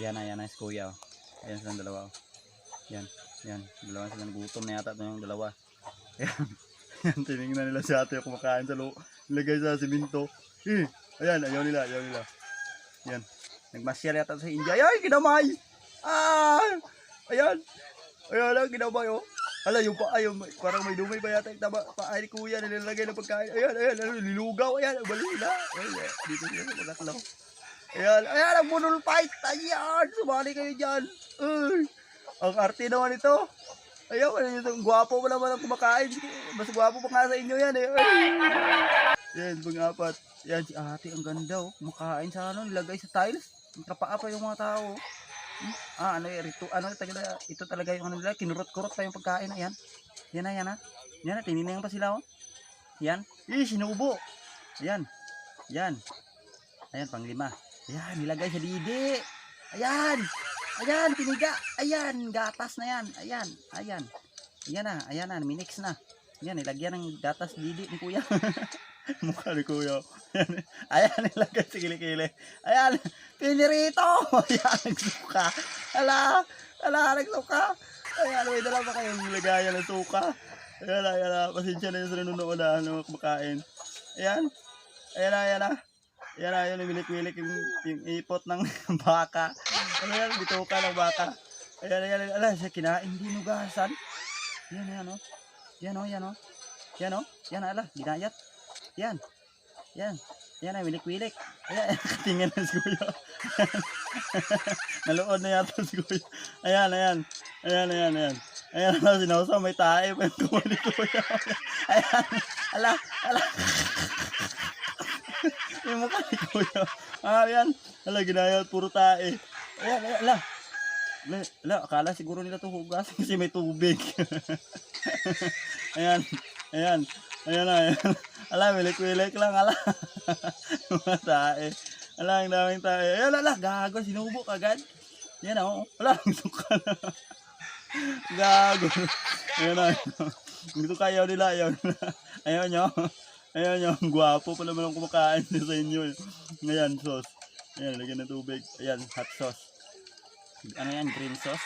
Yan na si kuya. Oh. Ayan silang dalawa. Oh. Yan. Dalawa silang gutom na yata ito yung dalawa. Yan, tinignan nila si ate kumakain sa loob. Nilagay sa siminto. Ayan, ayaw nila. Yan. Nagmasyal yata sa India. Ay, kinamay! Ayan lang, kinamay oh. Hala, yung pa, parang may dumay ba yata yung taba, paa ni kuya, nilalagay ng pagkain. Ayan, nilugaw, ayan, bali na. Ayan, dito sila sa pagkatlaw. Ayan, ang bunol fight. Ayan, sumali kayo dyan. Ang arte naman ito. Ayan, yung gwapo mo naman ang kumakain. Mas gwapo pa nga sa inyo yan eh. Yan, pang-apat. Yan, si ate, ang ganda oh. Kumakain sa nilagay sa tiles. Kapaa pa yung mga tao. Ito talaga yung nila, kinurot-kurot pa yung pagkain. Ayan. Yan na, tininang pa sila oh. Yan. Sinubo. Ayan. Ayan, pang-5. Ayan, nilagay sa didi. Ayan, piniga. Ayan, gatas na yan. Ayan na, minix na. Ayan, nilagyan ng gatas didi ni kuya. Mukha ni kuya. Ayan, nilagay sa kilikili. Ayan, pinirito. Ayan, nagsuka. Ala, nagsuka. Ayan, may dala pa kayong nilagayan ng suka. Ayan, pasensya na yun sa nanonood na kumakain. Ayan na. Ayan, milik-milik yung ipot ng baka. Ayan, bituka ng baka. Ayan, siya kinain, hindi nugasan. Yan ala, ginayat. Yan, milik-milik. Ayan, katingin na si kuya. Nalood na yata si kuya. Ayan. Ayan, sinawsaw, may tae pa yung kuha ni kuya. Ayan, ala. Yung mukha ni kuya. Ayan, ala, ginayat, puro tae. Ayan, ala, akala siguro nila ito hugas kasi may tubig. Ayan. Ala, milik-milik lang, ala. Mga tae. Ala, ang daming tae. Ayan, ala, gago, sinubo kagad. Yan o, ala, ang suka na. Gago. Ayan. Gusto kayo nila, ayaw nyo. Ang gwapo pa naman ang kumakain sa inyo. Ayan, sauce. Ayan, lagyan ng tubig. Ayan, hot sauce. Ano yan, green sauce.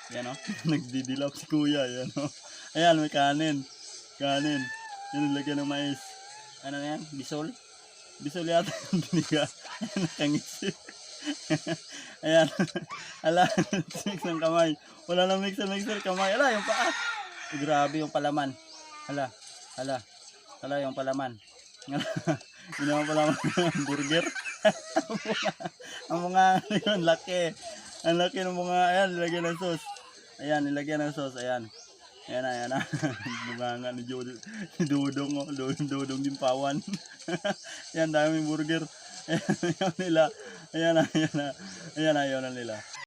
Ayan o, nagdidilap si kuya. Ayan o. Ayan, may kanin. Yan, lagyan ng mais. Ano yan, bisol yata yung biniga. Ayan, nakangisi. Ayan, ala, mix ng kamay. Wala nang mixer, kamay. Ala, yung paa. Grabe yung palaman. Ala, yung palaman. Yun ang palaman ng burger. Ang mga yun, laki. Ang laki ng mga, ayan, nilagyan ng sauce. Ayan, Ayan na. Bunganga ni Dudong, oh. Dudong Dimpawan. Ayan, daming burger. Ayan na nila.